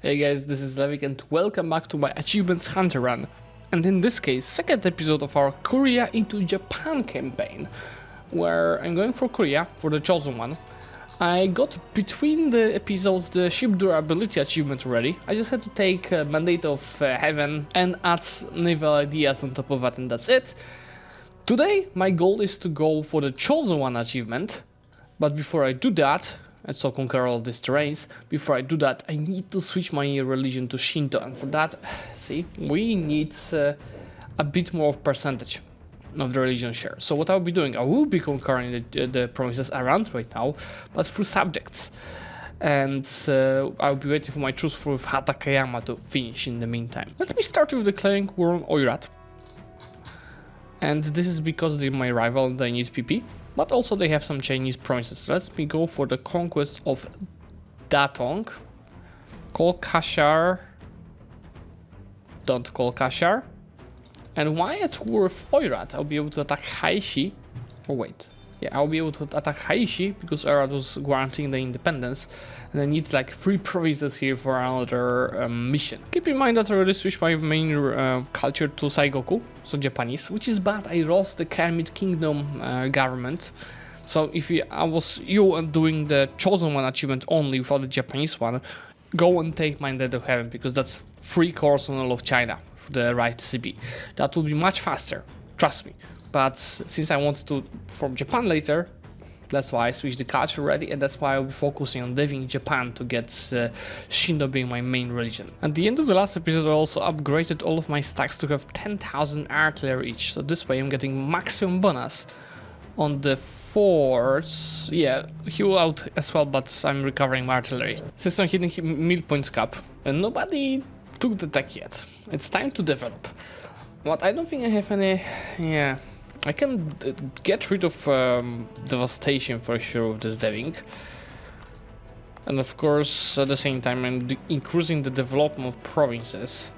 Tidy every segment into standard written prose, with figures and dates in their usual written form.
Hey guys, this is Zlewikk and welcome back to my Achievements Hunter run. And in this case, second episode of our Korea into Japan campaign, where I'm going for Korea, for the chosen one. I got between the episodes the ship durability achievement already. I just had to take Mandate of Heaven and add naval ideas on top of that, and that's it. Today, my goal is to go for the chosen one achievement, but before I do that, and so conquer all these terrains. Before I do that, I need to switch my religion to Shinto, and for that, see, we need a bit more of percentage of the religion share. So what I'll be doing, I will be conquering the provinces around right now, but through subjects. And I'll be waiting for my truce with Hatakeyama to finish in the meantime. Let me start with declaring war on Oirat. And this is because they're my rival and I need PP. But also they have some Chinese provinces. Let me go for the conquest of Datong. Call Kashar. Don't call Kashar. And why at war with Oirat? I'll be able to attack Haishi. Oh wait. Yeah, I'll be able to attack Haishi because Oirat was guaranteeing the independence. And I need like 3 provinces here for another mission. Keep in mind that I already switched my main culture to Saigoku, so Japanese, which is bad. I lost the Kermit Kingdom government. So if I was you and doing the chosen one achievement only without the Japanese one, go and take Mandate of Heaven, because that's 3 cores on all of China for the right CB. That will be much faster, trust me. But since I want to from Japan later, that's why I switched the culture already, and that's why I'll be focusing on living in Japan to get Shinto being my main religion. At the end of the last episode, I also upgraded all of my stacks to have 10,000 artillery each. So this way I'm getting maximum bonus on the forts. Yeah, heal out as well, but I'm recovering my artillery. Since I'm hitting mill points cap, and nobody took the tech yet. It's time to develop. But I don't think I have any... yeah... I can get rid of devastation for sure with this deving. And of course, at the same time, I'm increasing the development of provinces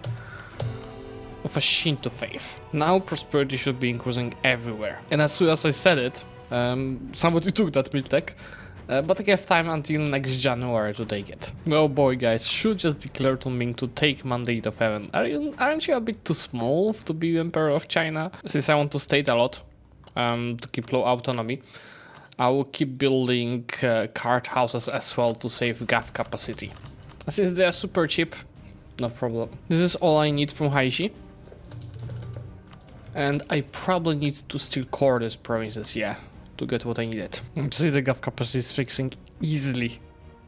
of a Shinto faith. Now prosperity should be increasing everywhere. And as soon as I said it, somebody took that mill tech. But I have time until next January to take it. Oh boy guys, should just declare to Ming to take Mandate of Heaven. Aren't you a bit too small to be Emperor of China? Since I want to state a lot, to keep low autonomy, I will keep building cart houses as well to save gov capacity. Since they are super cheap, no problem. This is all I need from Haishi. And I probably need to still core these provinces, yeah, to get what I needed. See, the gov capacity is fixing easily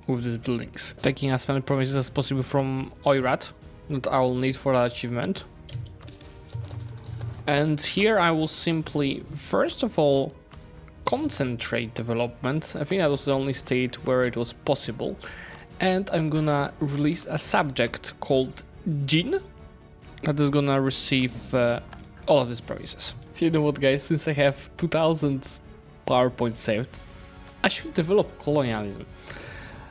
with these buildings. Taking as many provinces as possible from Oirat that I will need for that achievement. And here I will simply, first of all, concentrate development. I think that was the only state where it was possible. And I'm gonna release a subject called Jin that is gonna receive all of these provinces. You know what guys, since I have 2000 PowerPoint saved, I should develop colonialism.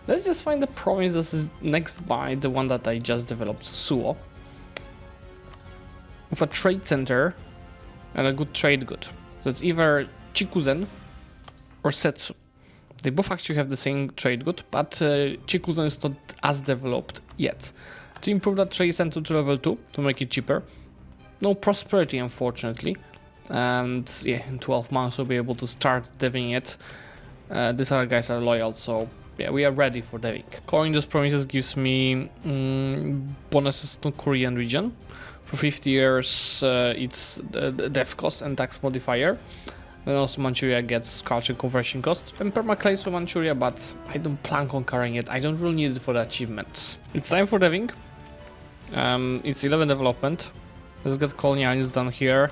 Let's just find the province that is next by the one that I just developed, Suo, with a trade center and a good trade good. So it's either Chikuzen or Setsu. They both actually have the same trade good, but Chikuzen is not as developed yet. To improve that trade center to level 2, to make it cheaper. No prosperity, unfortunately. And yeah, in 12 months we'll be able to start deving it. These other guys are loyal, so yeah, we are ready for deving. Calling those provinces gives me bonuses to Korean region. For 50 years it's the dev cost and tax modifier. And also Manchuria gets culture conversion cost and permaclays for Manchuria, but I don't plan conquering it. I don't really need it for the achievements. It's time for deving. It's 11 development. Let's get colonialism done here.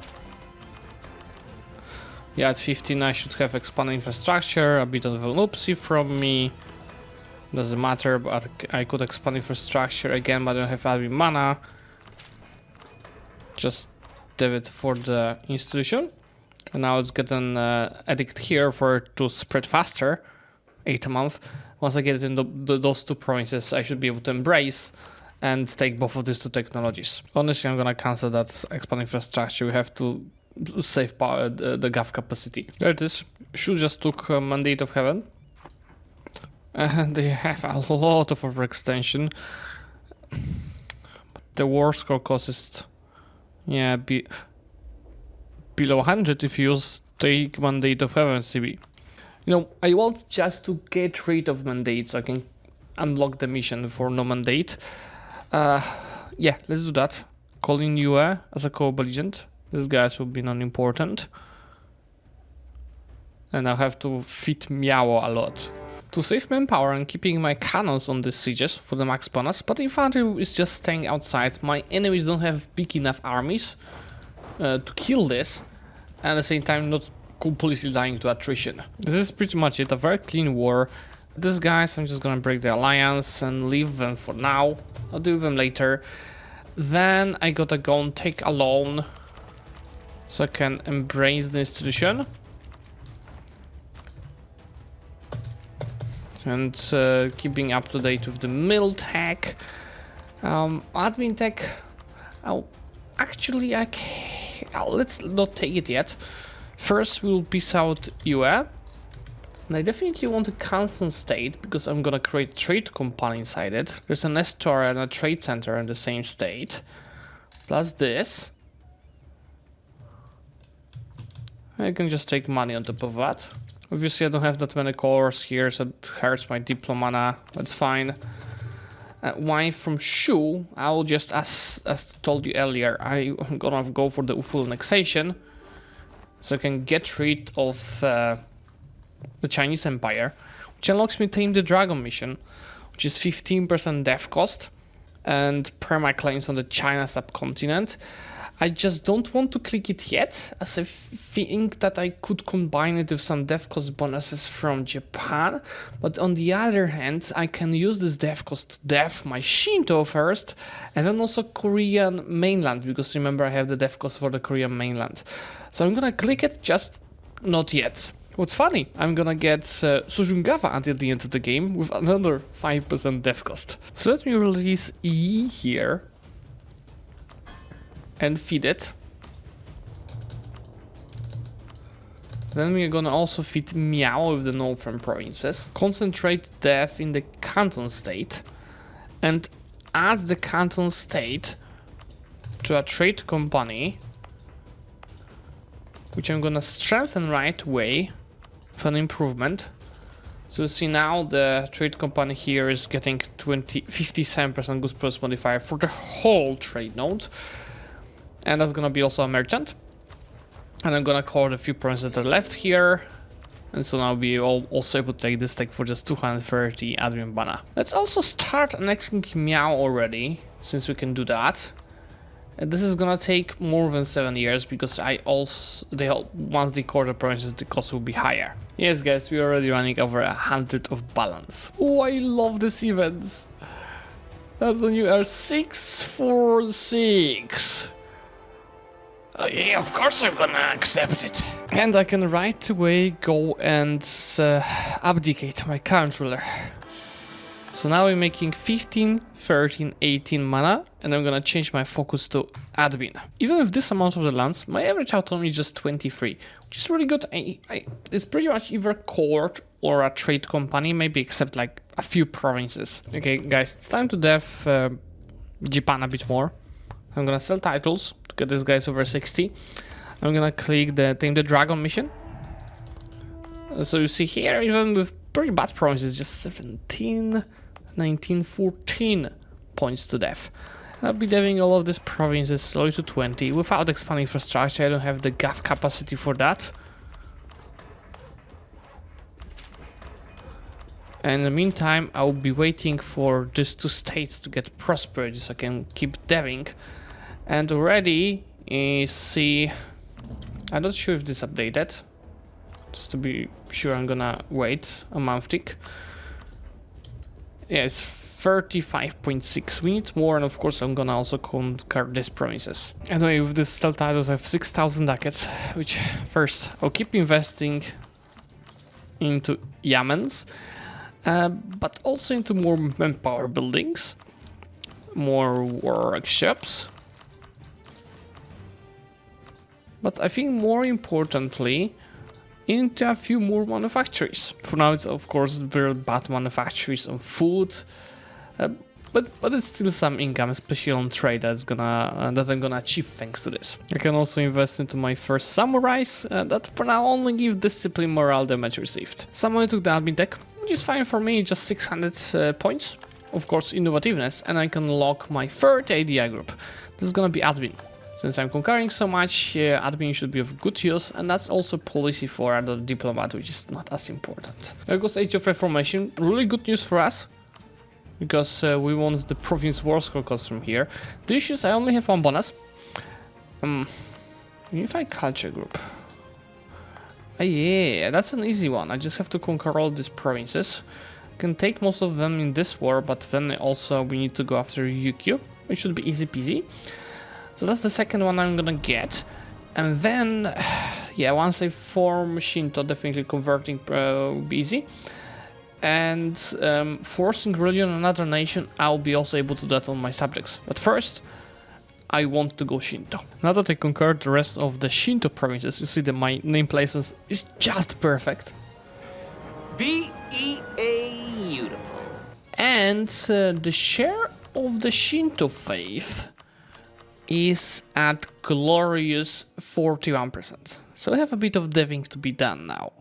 Yeah, at 15 I should have expanded infrastructure, a bit of an oopsie from me. Doesn't matter, but I could expand infrastructure again, but I don't have admin mana. Just dev it for the institution. And now let's get an edict here for it to spread faster. 8 a month. Once I get it in those 2 provinces, I should be able to embrace and take both of these 2 technologies. Honestly, I'm gonna cancel that expand infrastructure. We have to save power, the gov capacity. There it is. Shu just took Mandate of Heaven. They have a lot of overextension. the war score cost is, yeah, below 100 if you use take mandate of heaven CB. You know, I want just to get rid of mandates so I can unlock the mission for no mandate. Yeah, let's do that. Calling UA as a co-belligerent. These guys will be non-important. And I'll have to fit Miao a lot. To save manpower, I'm keeping my cannons on these sieges for the max bonus, but infantry is just staying outside. My enemies don't have big enough armies to kill this, and at the same time not completely dying to attrition. This is pretty much it, a very clean war. These guys, I'm just gonna break the alliance and leave them for now. I'll do them later. Then I gotta go and take a loan so I can embrace the institution. And keeping up to date with the mill tech, admin tech. Actually, let's not take it yet. First, we'll piece out UA, and I definitely want a constant state because I'm gonna create a trade company inside it. There's an store and a trade center in the same state, plus this. I can just take money on top of that. Obviously, I don't have that many colors here, so it hurts my diplomana. That's fine. Wine from Shu, I will just, as told you earlier, I'm gonna go for the full annexation, so I can get rid of the Chinese Empire, which unlocks me Tame the Dragon mission, which is 15% death cost, and perma claims on the China subcontinent. I just don't want to click it yet, as I think that I could combine it with some death cost bonuses from Japan, but on the other hand, I can use this death cost to death my Shinto first, and then also Korean mainland, because remember I have the death cost for the Korean mainland. So I'm gonna click it, just not yet. What's funny, I'm gonna get Sojungawa until the end of the game with another 5% death cost. So let me release E here and feed it. Then we're gonna also feed Miao with the northern provinces, concentrate death in the Canton state, and add the Canton state to a trade company, which I'm gonna strengthen right away with an improvement. So you see now the trade company here is getting 57% goods plus modifier for the whole trade node. And that's gonna be also a merchant. And I'm gonna call a few provinces that are left here. And so now I'll be also able to take this tech for just 230 admin mana. Let's also start annexing Miao already, since we can do that. And this is gonna take more than 7 years because once they core the provinces, the cost will be higher. Yes, guys, we're already running over 100 of balance. Oh, I love these events. That's the new R646. Yeah, of course I'm gonna accept it. And I can right away go and abdicate my current ruler. So now we're making 15, 13, 18 mana, and I'm gonna change my focus to admin. Even with this amount of the lands, my average autonomy is just 23, which is really good. It's pretty much either court or a trade company, maybe except like a few provinces. Okay, guys, it's time to dev Japan a bit more. I'm gonna sell titles to get these guys over 60. I'm gonna click the Tame the Dragon mission. So you see here, even with pretty bad provinces, just 17, 19, 14 points to death. I'll be deving all of these provinces slowly to 20 without expanding infrastructure. I don't have the GAF capacity for that. And in the meantime, I'll be waiting for these two states to get prosperity so I can keep deving. And already, see, I'm not sure if this updated. Just to be sure, I'm gonna wait a month tick. Yeah, it's 35.6. We need more, and of course, I'm gonna also conquer these provinces. Anyway, with this stealth titles, I have 6,000 ducats, which first, I'll keep investing into Yamens, but also into more manpower buildings, more workshops. But I think more importantly, into a few more manufactories. For now, it's of course very bad manufactories on food. but it's still some income, especially on trade that I'm gonna achieve thanks to this. I can also invest into my first samurais that for now only give discipline morale damage received. Someone took the admin tech, which is fine for me, just 600 points. Of course, innovativeness, and I can lock my third ADI group. This is gonna be admin. Since I'm conquering so much, admin should be of good use, and that's also policy for other diplomat, which is not as important. There goes Age of Reformation, really good news for us, because we want the province war score cost from here. The issue is I only have one bonus. Unified culture group. Yeah, that's an easy one. I just have to conquer all these provinces. I can take most of them in this war, but then also we need to go after EU4, which should be easy peasy. So that's the second one I'm gonna get. And then, yeah, once I form Shinto, definitely converting will be easy. And forcing religion on another nation, I'll be also able to do that on my subjects. But first, I want to go Shinto. Now that I conquered the rest of the Shinto provinces, you see that my name placement is just perfect. Beautiful. And the share of the Shinto faith is at glorious 41%. So I have a bit of deving to be done now.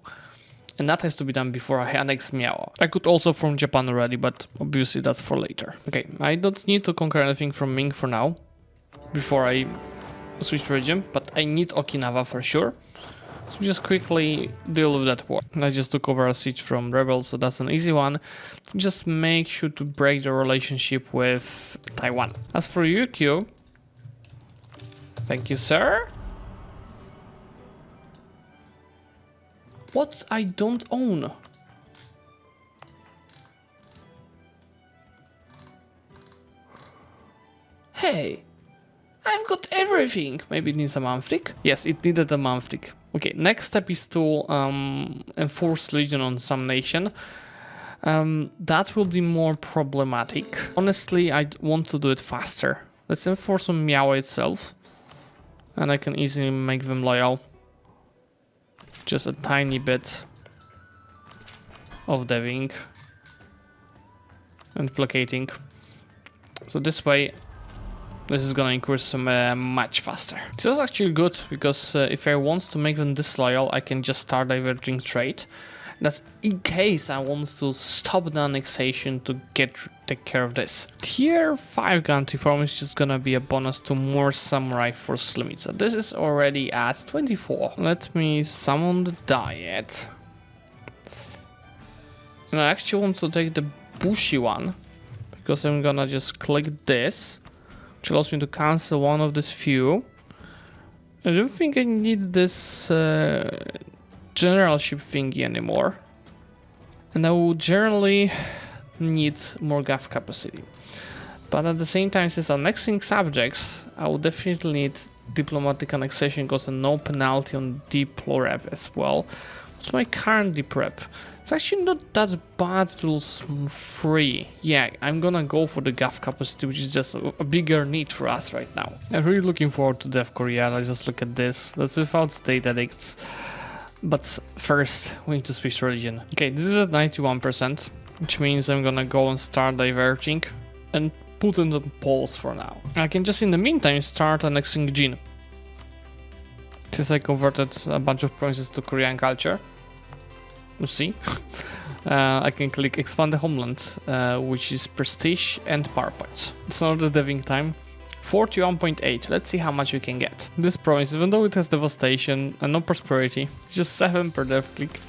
And that has to be done before I annex Miao. I could also from Japan already, but obviously that's for later. Okay, I don't need to conquer anything from Ming for now, before I switch region, but I need Okinawa for sure. So just quickly deal with that war. I just took over a siege from rebels, so that's an easy one. Just make sure to break the relationship with Taiwan. As for UQ, thank you, sir. What I don't own? Hey, I've got everything. Maybe it needs a monthly? Yes, it needed a monthly. Okay, next step is to enforce legion on some nation. That will be more problematic. Honestly, I want to do it faster. Let's enforce on Miao itself. And I can easily make them loyal. Just a tiny bit of deving and placating. So this way, this is gonna increase them much faster. This is actually good because if I want to make them disloyal, I can just start diverging trade. That's in case I want to stop the annexation to take care of this. Tier 5 guarantee form is just gonna be a bonus to more samurai force limits. So this is already at 24. Let me summon the diet. And I actually want to take the bushy one because I'm gonna just click this, which allows me to cancel one of these few. I don't think I need this generalship thingy anymore, and I will generally need more GAF capacity, but at the same time, since annexing subjects, I will definitely need diplomatic annexation cost and no penalty on deep rep as well. What's my current deep rep? It's actually not that bad to lose 3. Yeah, I'm gonna go for the GAF capacity, which is just a bigger need for us right now. I'm really looking forward to Dev Korea. Let's just look at this. That's without state edicts. But first, we need to switch religion. Okay, this is at 91%, which means I'm gonna go and start diverging and put in the pause for now. I can just in the meantime start annexing Jin. Since I converted a bunch of provinces to Korean culture. You see? I can click expand the homeland, which is prestige and power points. It's not the deving time. 41.8. Let's see how much we can get. This province, even though it has devastation and no prosperity, it's just 7 per dev click.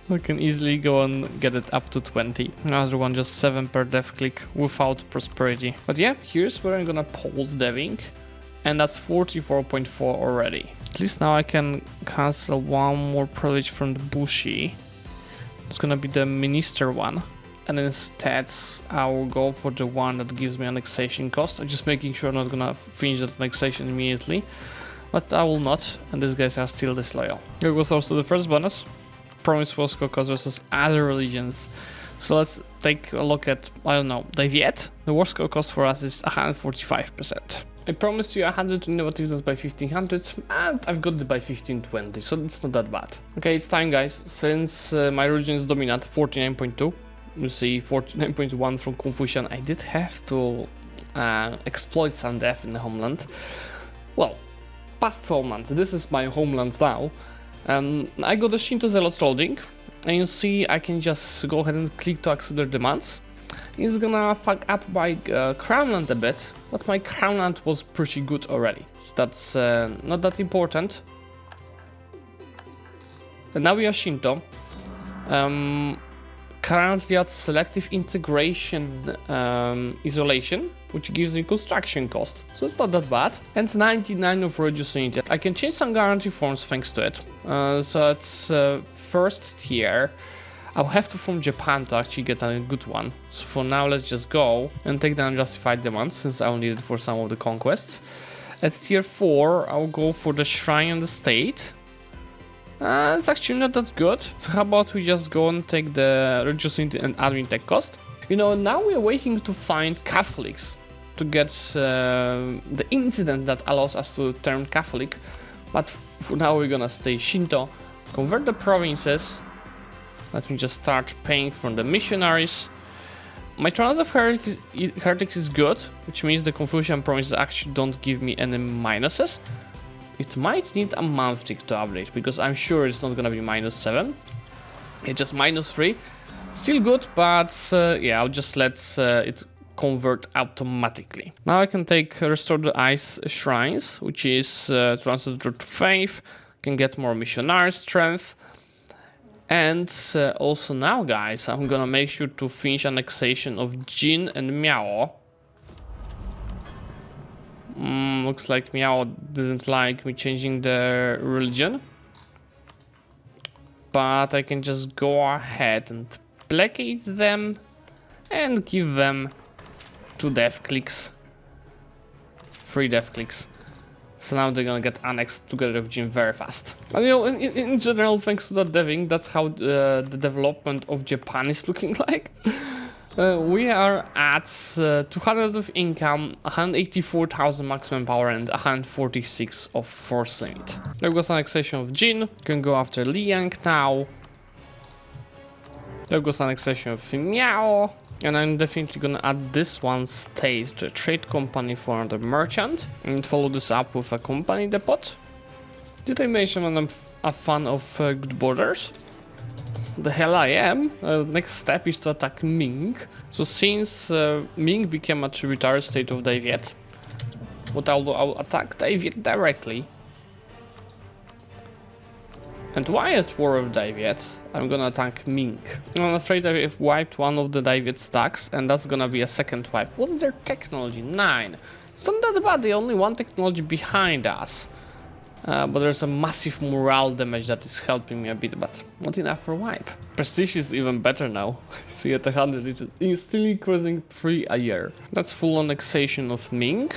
We can easily go and get it up to 20. Another one just 7 per dev click without prosperity. But yeah, here's where I'm gonna pause deving, and that's 44.4 already. At least now I can cancel one more privilege from the Bushi. It's gonna be the minister one. And instead, I will go for the one that gives me annexation cost. I'm just making sure I'm not gonna finish that annexation immediately. But I will not, and these guys are still disloyal. Here goes also the first bonus. Promise war score cost versus other religions. So let's take a look at, I don't know, the Viet. The war score cost for us is 145%. I promised you 100 innovativeness by 1500, and I've got it by 1520, so it's not that bad. Okay, it's time, guys. Since my region is dominant, 49.2, You see 49.1 from Confucian. I did have to exploit some death in the homeland. Well, past 12 months. This is my homeland now. I got the Shinto Zealots loading, and you see I can just go ahead and click to accept their demands. It's gonna fuck up my crownland a bit, but my crownland was pretty good already. So that's not that important. And now we are Shinto. Currently at selective integration isolation, which gives me construction cost, so it's not that bad. And 99 of reducing it. I can change some guarantee forms thanks to it. So it's first tier. I'll have to form Japan to actually get a good one. So for now, let's just go and take the unjustified demands, since I'll need it for some of the conquests. At tier 4, I'll go for the shrine and the state. It's actually not that good. So how about we just go and take the reducing and admin tech cost? You know, now we're waiting to find Catholics to get the incident that allows us to turn Catholic. But for now we're gonna stay Shinto, convert the provinces. Let me just start paying for the missionaries. My Trans of Heretics is good, which means the Confucian provinces actually don't give me any minuses. It might need a month tick to update, because I'm sure it's not gonna be -7. It's just -3. Still good, but yeah, I'll just let it convert automatically. Now I can take Restore the Ice Shrines, which is Translator to Faith, can get more missionary strength. And also now, guys, I'm gonna make sure to finish annexation of Jin and Miao. Looks like Miao didn't like me changing the religion. But I can just go ahead and placate them and give them 2 death clicks. 3 death clicks. So now they're gonna get annexed together with Jin very fast. And you know, in general, thanks to that deving, that's how the development of Japan is looking like. We are at 200 of income, 184,000 maximum power, and 146 of force limit. There goes annexation of Jin. Can go after Liang now. There goes annexation of Miao. And I'm definitely gonna add this one state to a trade company for the merchant, and follow this up with a company depot. Did I mention I'm a fan of good borders? The hell I am. Next step is to attack Ming. So since Ming became a tributary state of Daviet, what I'll attack Daviet directly. And why at War of Daviet, I'm gonna attack Ming. I'm afraid I've wiped one of the Daviet stacks, and that's gonna be a second wipe. What's their technology? 9. It's not that bad, they only one technology behind us. But there's a massive morale damage that is helping me a bit, but not enough for wipe. Prestige is even better now. See, at 100, it's still increasing 3 a year. That's full annexation of Ming.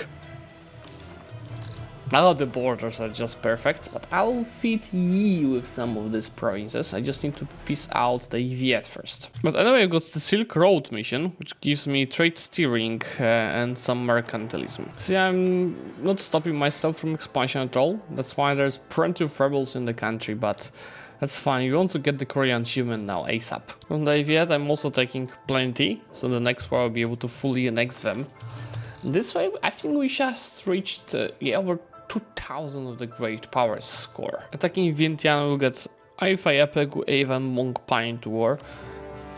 Now the borders are just perfect, but I'll feed Yi with some of these provinces. I just need to piece out the Viet first. But anyway, I got the Silk Road mission, which gives me trade steering and some mercantilism. See, I'm not stopping myself from expansion at all. That's why there's plenty of rebels in the country, but that's fine. You want to get the Korean achievement now ASAP. On the Viet, I'm also taking plenty, so the next war I'll be able to fully annex them. This way, I think we just reached over 2000 of the great power score. Attacking Vientiane will get Aifai Epegu, Ava, Monk Pine to war.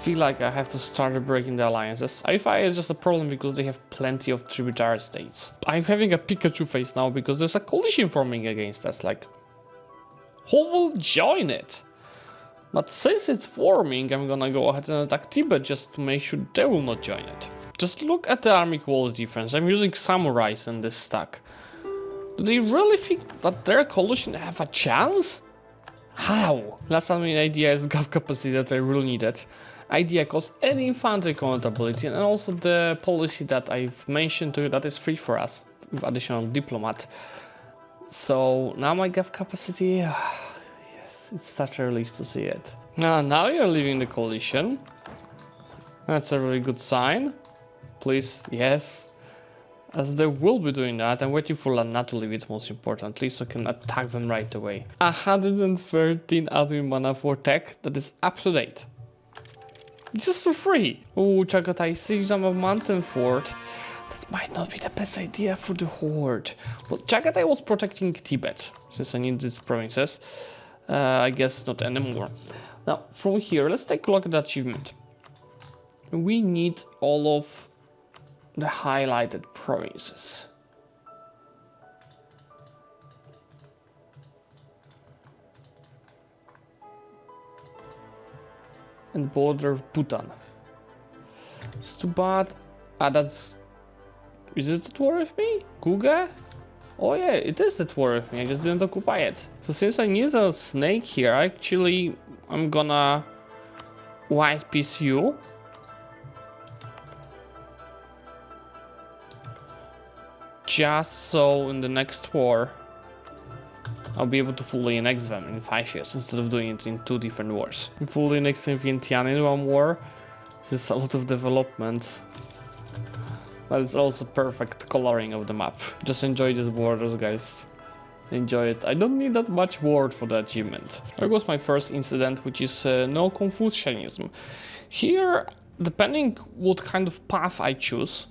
Feel like I have to start breaking the alliances. Aifai is just a problem because they have plenty of tributary states. I'm having a Pikachu face now because there's a coalition forming against us. Like, who will join it? But since it's forming, I'm gonna go ahead and attack Tibet just to make sure they will not join it. Just look at the army quality difference. I'm using samurais in this stack. Do they really think that their coalition have a chance? How? Last time my idea is gov capacity that I really needed. Idea cost and infantry compatibility, and also the policy that I've mentioned to you that is free for us with additional diplomat. So now my gov capacity, yes, it's such a relief to see it. Now you're leaving the coalition. That's a really good sign. Please, yes. As they will be doing that, I'm waiting for Lana to leave it most importantly, so I can attack them right away. 113 admin mana for tech, that is up to date. just for free. Oh, Chagatai siege of Mountain Fort. That might not be the best idea for the horde. Well, Chagatai was protecting Tibet, since I need these provinces. I guess not anymore. Now, from here, let's take a look at the achievement. We need all of the highlighted provinces. And border of Bhutan. It's too bad. That's... Is it at war with me? Kuga? Oh yeah, it is at war with me. I just didn't occupy it. So since I need a snake here, actually, I'm gonna white piece you. Just so in the next war, I'll be able to fully annex them in 5 years instead of doing it in 2 different wars. Fully annexing Vientiane in 1 war. This is a lot of development. But it's also perfect coloring of the map. Just enjoy these borders, guys. Enjoy it. I don't need that much word for the achievement. There goes my first incident, which is no Confucianism. Here, depending what kind of path I choose,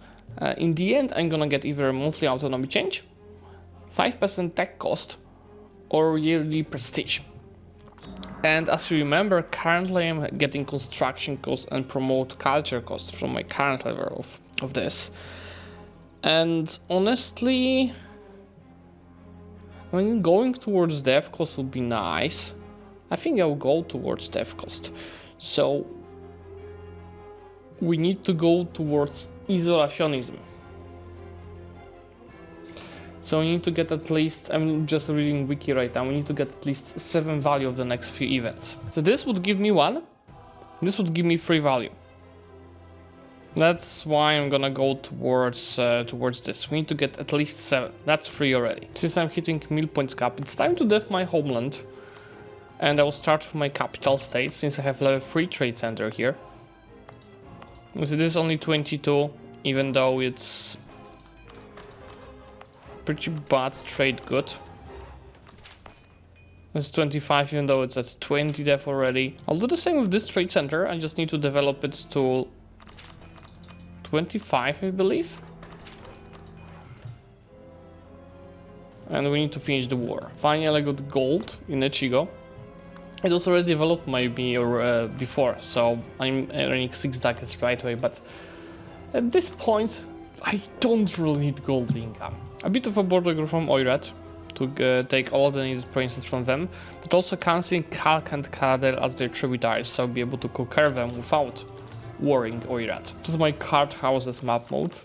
in the end I'm gonna get either a monthly autonomy change, 5% tech cost, or yearly prestige. And as you remember, currently I'm getting construction costs and promote culture costs from my current level of this. And honestly, I mean, going towards dev cost would be nice. I think I'll go towards dev cost. So we need to go towards isolationism. So we need to get at least, I'm just reading wiki right now, we need to get at least 7 value of the next few events. So this would give me 1, this would give me 3 value. That's why I'm gonna go towards this. We need to get at least 7, that's 3 already. Since I'm hitting mill points cap, it's time to dev my homeland. And I will start from my capital state, since I have level 3 trade center here. So this is only 22, even though it's pretty bad trade good. It's 25, even though it's at 20 dev already. I'll do the same with this trade center. I just need to develop it to 25, I believe. And we need to finish the war. Finally, I got gold in Echigo. It was already developed maybe before, so I'm earning 6 ducats right away. But at this point, I don't really need gold income. A bit of a border group from Oirat to take all the needed provinces from them, but also cancelling Kalk and Karadel as their tributaries, so I'll be able to conquer them without warring Oirat. This is my card houses map mode.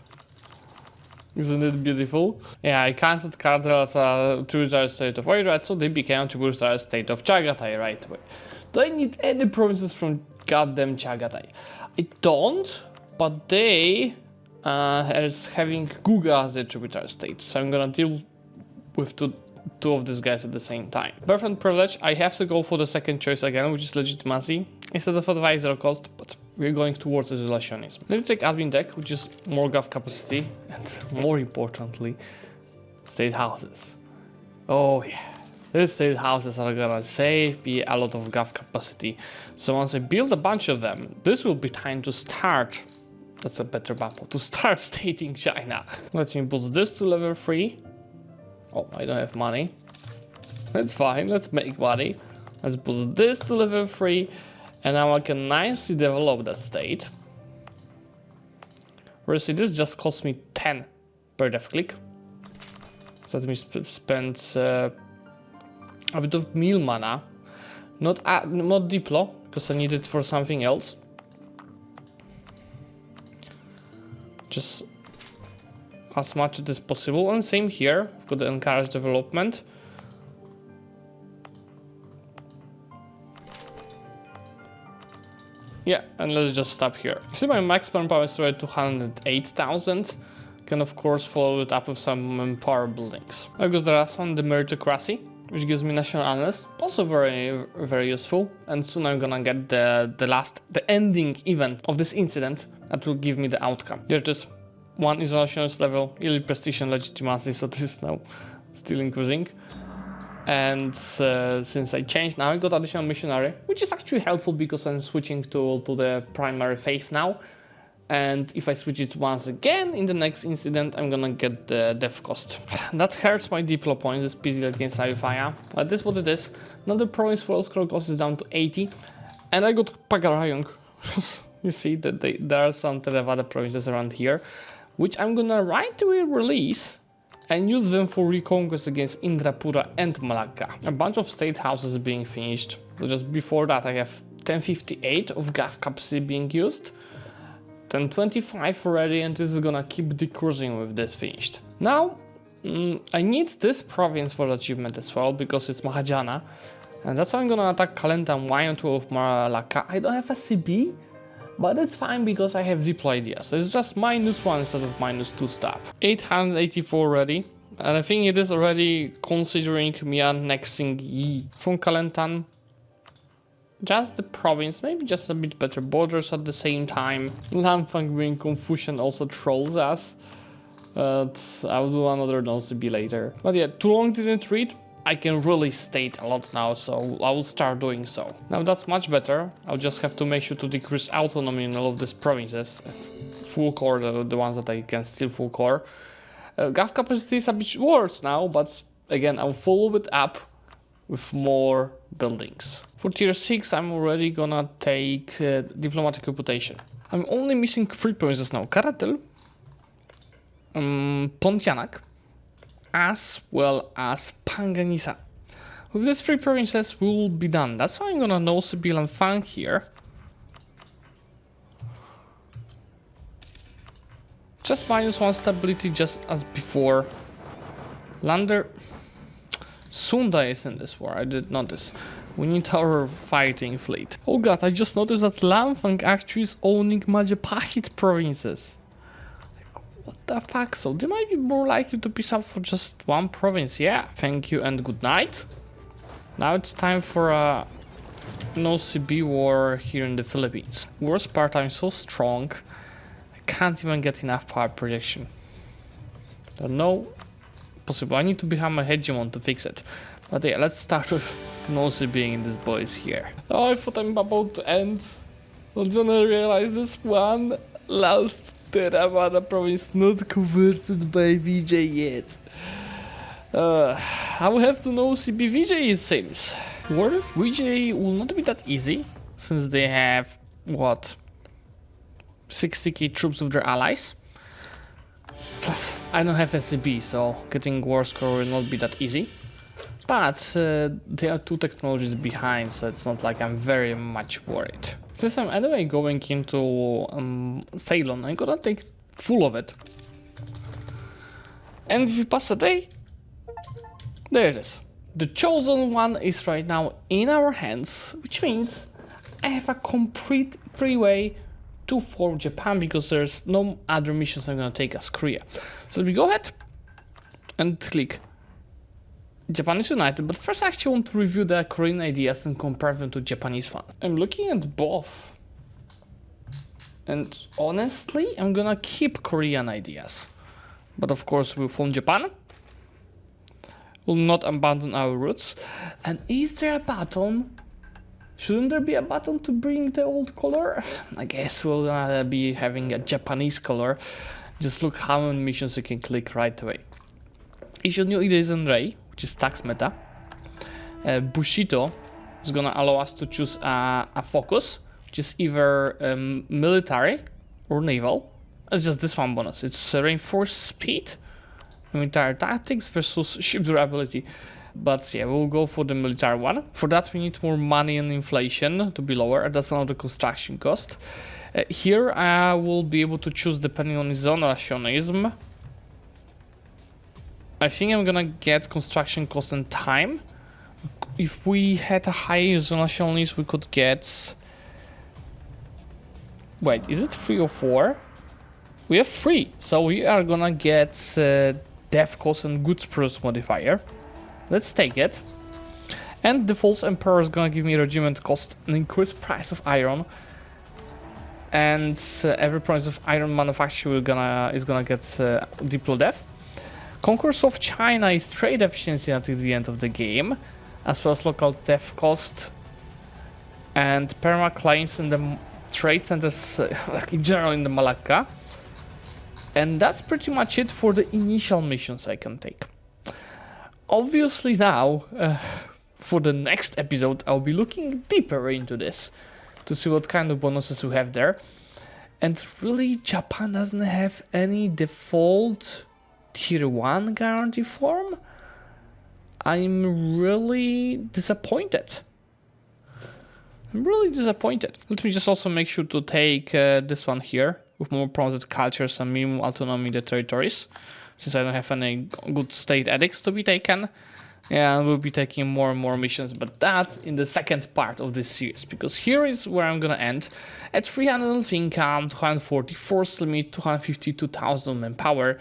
Isn't it beautiful? Yeah, I cancelled Karadel as a tributary state of Oirat, so they became a tributary state of Chagatai right away. Do I need any provinces from goddamn Chagatai? I don't, but they is having Guga as a tributary state, so I'm gonna deal with two of these guys at the same time. Birth and privilege, I have to go for the second choice again, which is legitimacy, instead of advisor cost, but we're going towards isolationism. Let me take admin deck, which is more gov capacity, and more importantly, state houses. Oh yeah, these state houses are gonna save me a lot of gov capacity. So once I build a bunch of them, this will be time to start. That's a better map, to start stating China. Let me boost this to level 3. Oh, I don't have money. That's fine, let's make money. Let's boost this to level 3. And now I can nicely develop that state. Whereas this just cost me 10 per dev click. So let me spend a bit of meal mana. Not Diplo, because I need it for something else. Just as much as possible, and same here. I've got to encourage development. Yeah, and let's just stop here. See, my max manpower is already 208,000. Can of course follow it up with some power buildings. I've got the last one, the meritocracy, which gives me national analyst, also very, very useful. And soon I'm gonna get the ending event of this incident that will give me the outcome. There it is, 1 isolationist level, yearly prestige and legitimacy, so this is now still increasing. And since I changed, now I got additional missionary, which is actually helpful because I'm switching to the primary faith now. And if I switch it once again in the next incident, I'm gonna get the death cost. That hurts my diplo point, this PZ against Arifaya. But this is what it is. Another province world scroll cost is down to 80. And I got Pagarayong. You see that there are some Theravada provinces around here, which I'm gonna right away release and use them for reconquest against Indrapura and Malacca. A bunch of state houses being finished. So just before that I have 1058 of GAF capacity being used. 1025 already, and this is gonna keep decreasing with this finished. Now, I need this province for achievement as well, because it's Mahajana. And that's why I'm gonna attack Kalenta and Y2 of Malacca. I don't have a CB, but it's fine because I have deploy ideas. So it's just -1 instead of -2 stab. 884 already. And I think it is already considering me annexing Yi from Kalentan. Just the province, maybe just a bit better borders at the same time. Lamfang being Confucian also trolls us. I'll do another NoCB later. But yeah, too long didn't read. I can really state a lot now, so I will start doing so. Now that's much better. I'll just have to make sure to decrease autonomy in all of these provinces. Full core, the ones that I can still full core. GAF capacity is a bit worse now, but again, I'll follow it up with more buildings. For tier 6, I'm already gonna take diplomatic reputation. I'm only missing 3 provinces now. Karatel, Pontianak, as well as Panganisa. With these 3 provinces, we will be done. That's why I'm gonna know Sibyl and Fang here. Just -1 stability, just as before. Lander. Sunda is in this war, I did notice. We need our fighting fleet. Oh god, I just noticed that Lamfang actually is owning Majapahit provinces. Like, what the fuck? So they might be more likely to piece up for just 1 province. Yeah, thank you and good night. Now it's time for a NoCB war here in the Philippines. Worst part, I'm so strong, I can't even get enough power projection. There's no possible. I need to become a hegemon to fix it. But yeah, let's start with NoCBing in these boys here. Oh, I thought I'm about to end. But then I realized this one last Theravada province not converted by VJ yet. I will have to NoCB VJ, it seems. What if VJ will not be that easy, since they have, what, 60k troops of their allies? Plus, I don't have SCB, so getting war score will not be that easy. But there are 2 technologies behind, so it's not like I'm very much worried. Since I'm anyway going into Ceylon, I'm gonna take full of it. And if we pass a day, there it is. The chosen one is right now in our hands, which means I have a complete freeway to form Japan, because there's no other missions I'm gonna take as Korea. So we go ahead and click Japan is united, but first I actually want to review the Korean ideas and compare them to Japanese ones. I'm looking at both, and honestly I'm gonna keep Korean ideas, but of course we'll form Japan. We'll not abandon our roots. And is there a button? Shouldn't there be a button to bring the old color? I guess we're gonna be having a Japanese color. Just look how many missions you can click right away. Issue new Ideas Ray, which is tax meta. Bushido is gonna allow us to choose a focus, which is either military or naval. It's just this one bonus. It's reinforced speed, military tactics versus ship durability. But yeah, we'll go for the military one. For that we need more money and inflation to be lower. That's another construction cost. Here I will be able to choose depending on isolationism. I think I'm gonna get construction cost and time. If we had a high isolationism, we could get... Wait, is it 3 or 4? We have 3, so we are gonna get death cost and goods price modifier. Let's take it. And the false emperor is gonna give me regiment cost and increased price of iron. And every price of iron manufacturer is gonna get diplo death. Conquest of China is trade efficiency until the end of the game, as well as local death cost and perma claims in the trade centers, like in general in the Malacca. And that's pretty much it for the initial missions I can take. Obviously now, for the next episode, I'll be looking deeper into this to see what kind of bonuses we have there. And really, Japan doesn't have any default tier 1 guarantee form. I'm really disappointed. Let me just also make sure to take this one here with more promoted cultures and minimum autonomy in the territories, since I don't have any good state edicts to be taken. Yeah, we'll be taking more and more missions, but that in the second part of this series, because here is where I'm gonna end at 300 of income, 240 force limit, 252,000 manpower,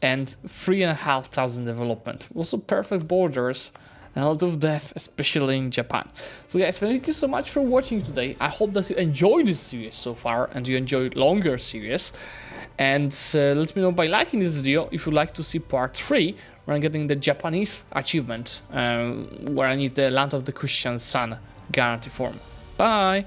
and 3,500 development. Also perfect borders, and a lot of death, especially in Japan. So guys, thank you so much for watching today. I hope that you enjoyed this series so far, and you enjoyed longer series. And let me know by liking this video if you'd like to see part 3, where I'm getting the Japanese achievement, where I need the Land of the Christian Sun guarantee form. Bye!